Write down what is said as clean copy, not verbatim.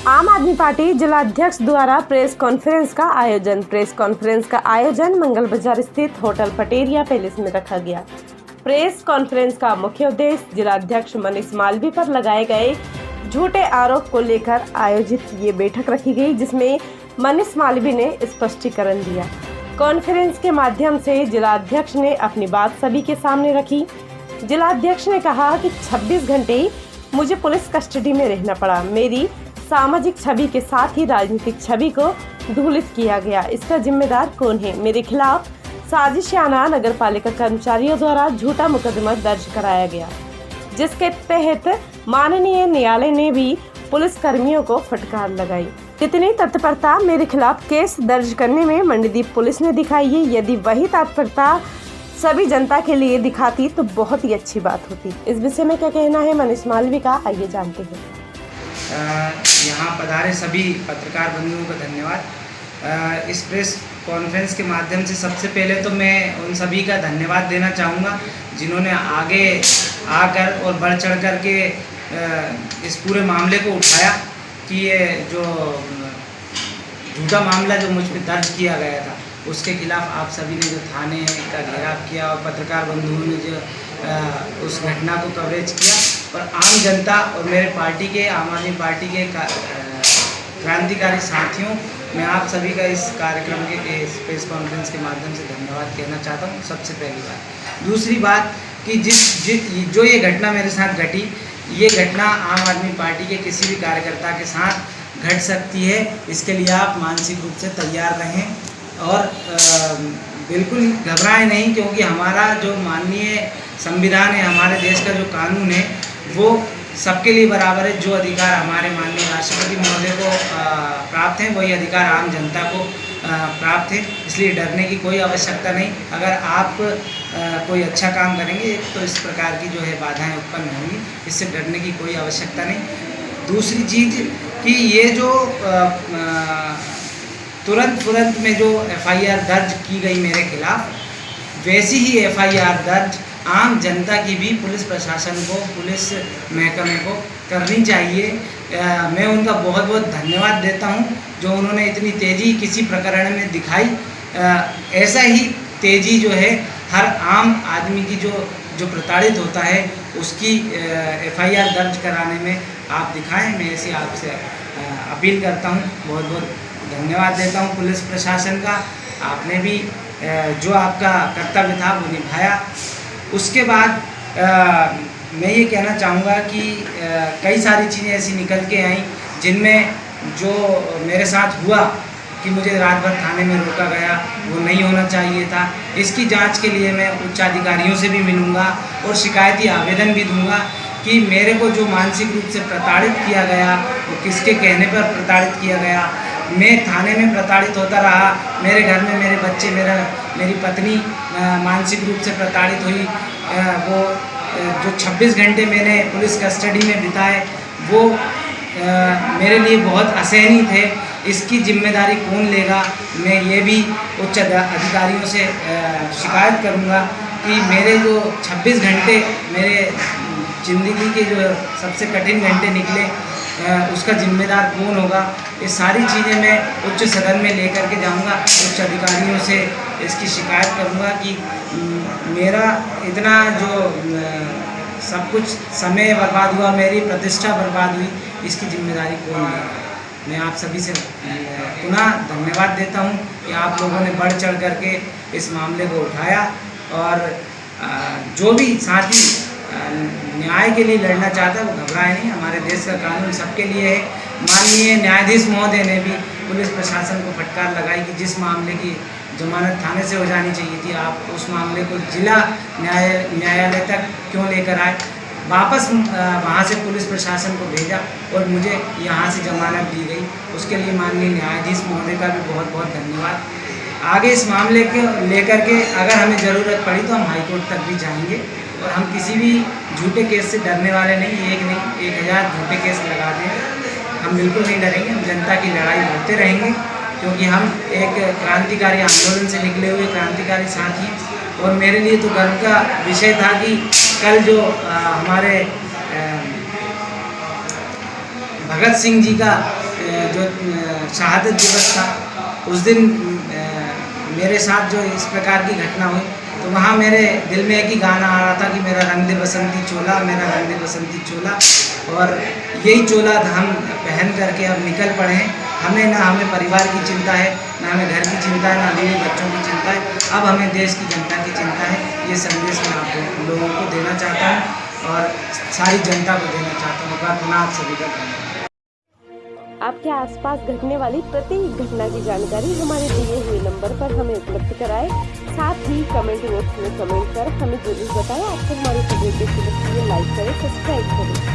आम आदमी पार्टी जिलाध्यक्ष द्वारा प्रेस कॉन्फ्रेंस का आयोजन मंगल बाजार स्थित होटल पटेरिया पैलेस में रखा गया। प्रेस कॉन्फ्रेंस का मुख्य उद्देश्य जिलाध्यक्ष मनीष मालवीय पर लगाए गए झूठे आरोप को लेकर आयोजित ये बैठक रखी गई, जिसमें मनीष मालवीय ने स्पष्टीकरण दिया। कॉन्फ्रेंस के माध्यम से जिलाध्यक्ष ने अपनी बात सभी के सामने रखी। जिलाध्यक्ष ने कहा कि 26 घंटे मुझे पुलिस कस्टडी में रहना पड़ा। मेरी सामाजिक छवि के साथ ही राजनीतिक छवि को धूलित किया गया। इसका जिम्मेदार कौन है? मेरे खिलाफ साजिशाना नगर पालिका कर्मचारियों द्वारा झूठा मुकदमा दर्ज कराया गया, जिसके तहत माननीय न्यायालय ने भी पुलिस कर्मियों को फटकार लगाई। कितनी तत्परता मेरे खिलाफ केस दर्ज करने में मंडीदीप पुलिस ने दिखाई है। यदि वही तत्परता सभी जनता के लिए दिखाती तो बहुत ही अच्छी बात होती। इस विषय में क्या कहना है मनीष मालवीय का, आइए जानते हैं। यहाँ पधारे सभी पत्रकार बंधुओं का धन्यवाद। इस प्रेस कॉन्फ्रेंस के माध्यम से सबसे पहले तो मैं उन सभी का धन्यवाद देना चाहूँगा जिन्होंने आगे आकर और बढ़ चढ़ कर के इस पूरे मामले को उठाया कि ये जो झूठा मामला जो मुझ पर दर्ज किया गया था उसके खिलाफ आप सभी ने जो थाने का घेराव किया और पत्रकार बंधुओं ने जो उस घटना को कवरेज किया और आम जनता और मेरे पार्टी के आम आदमी पार्टी के क्रांतिकारी साथियों, मैं आप सभी का इस कार्यक्रम के इस प्रेस कॉन्फ्रेंस के माध्यम से धन्यवाद कहना चाहता हूँ। सबसे पहली बात। दूसरी बात कि जो ये घटना मेरे साथ घटी, ये घटना आम आदमी पार्टी के किसी भी कार्यकर्ता के साथ घट सकती है। इसके लिए आप मानसिक रूप से तैयार रहें और बिल्कुल घबराएं नहीं, क्योंकि हमारा जो माननीय संविधान है, हमारे देश का जो कानून है, वो सबके लिए बराबर है। जो अधिकार हमारे माननीय राष्ट्रपति महोदय को प्राप्त हैं, वही अधिकार आम जनता को प्राप्त है। इसलिए डरने की कोई आवश्यकता नहीं। अगर आप कोई अच्छा काम करेंगे तो इस प्रकार की जो है बाधाएं उत्पन्न होंगी, इससे डरने की कोई आवश्यकता नहीं। दूसरी चीज़ कि ये जो तुरंत में जो FIR दर्ज की गई मेरे खिलाफ, वैसी ही FIR दर्ज आम जनता की भी पुलिस प्रशासन को, पुलिस महकमे को करनी चाहिए। मैं उनका बहुत बहुत धन्यवाद देता हूं जो उन्होंने इतनी तेज़ी किसी प्रकरण में दिखाई। ऐसा ही तेज़ी जो है हर आम आदमी की जो प्रताड़ित होता है उसकी FIR दर्ज कराने में आप दिखाएं। मैं ऐसी आपसे अपील करता हूं। बहुत बहुत धन्यवाद देता हूं पुलिस प्रशासन का। आपने भी जो आपका कर्तव्य था वो निभाया। उसके बाद मैं ये कहना चाहूँगा कि कई सारी चीज़ें ऐसी निकल के आईं जिनमें जो मेरे साथ हुआ कि मुझे रात भर थाने में रोका गया, वो नहीं होना चाहिए था। इसकी जांच के लिए मैं उच्च अधिकारियों से भी मिलूँगा और शिकायती आवेदन भी दूँगा कि मेरे को जो मानसिक रूप से प्रताड़ित किया गया, वो किसके कहने पर प्रताड़ित किया गया। मैं थाने में प्रताड़ित होता रहा, मेरे घर में मेरे बच्चे, मेरी पत्नी मानसिक रूप से प्रताड़ित हुई। वो जो 26 घंटे मैंने पुलिस कस्टडी में बिताए वो मेरे लिए बहुत असहनीय थे। इसकी जिम्मेदारी कौन लेगा? मैं ये भी उच्च अधिकारियों से शिकायत करूँगा कि मेरे जो 26 घंटे मेरे ज़िंदगी के जो सबसे कठिन घंटे निकले, उसका जिम्मेदार कौन होगा? ये सारी चीज़ें मैं उच्च सदन में लेकर के जाऊंगा। उच्च अधिकारियों से इसकी शिकायत करूंगा कि मेरा इतना जो सब कुछ समय बर्बाद हुआ, मेरी प्रतिष्ठा बर्बाद हुई, इसकी जिम्मेदारी कौन लेगा? मैं आप सभी से पुनः धन्यवाद देता हूं कि आप लोगों ने बढ़ चढ़ करके इस मामले को उठाया और जो भी साथी न्याय के लिए लड़ना चाहता है वो घबराए नहीं। हमारे देश का कानून सबके लिए है। माननीय न्यायाधीश महोदय ने भी पुलिस प्रशासन को फटकार लगाई कि जिस मामले की जमानत थाने से हो जानी चाहिए थी, आप उस मामले को जिला न्यायालय तक क्यों लेकर आए। वापस वहाँ से पुलिस प्रशासन को भेजा और मुझे यहाँ से जमानत दी गई। उसके लिए माननीय न्यायाधीश महोदय का भी बहुत बहुत धन्यवाद। आगे इस मामले को लेकर के अगर हमें ज़रूरत पड़ी तो हम हाईकोर्ट तक भी जाएंगे और हम किसी भी झूठे केस से डरने वाले नहीं। एक नहीं 1000 झूठे केस लगा दें, हम बिल्कुल नहीं डरेंगे। हम जनता की लड़ाई लड़ते रहेंगे, क्योंकि हम एक क्रांतिकारी आंदोलन से निकले हुए क्रांतिकारी साथी हैं। और मेरे लिए तो गर्व का विषय था कि कल जो हमारे भगत सिंह जी का जो शहादत दिवस था उस दिन मेरे साथ जो इस प्रकार की घटना हुई, तो वहाँ मेरे दिल में एक ही गाना आ रहा था कि मेरा रंग दे बसंती चोला, मेरा रंग दे बसंती चोला। और यही चोला हम पहन करके अब निकल पड़े हैं। हमें परिवार की चिंता है, ना हमें घर की चिंता है, ना बीवी बच्चों की चिंता है। अब हमें देश की जनता की चिंता है। ये संदेश मैं आप लोगों को देना चाहता हूँ और सारी जनता को देना चाहता हूँ। बात पुनः आप सभी का धन्यवाद। आपके आसपास घटने वाली प्रत्येक घटना की जानकारी हमारे दिए हुए नंबर पर हमें उपलब्ध कराएं। साथ ही कमेंट बॉक्स में कमेंट कर हमें जरूर बताएं आपको हमारे वीडियो कैसी लगती है। लाइक करें, सब्सक्राइब करें।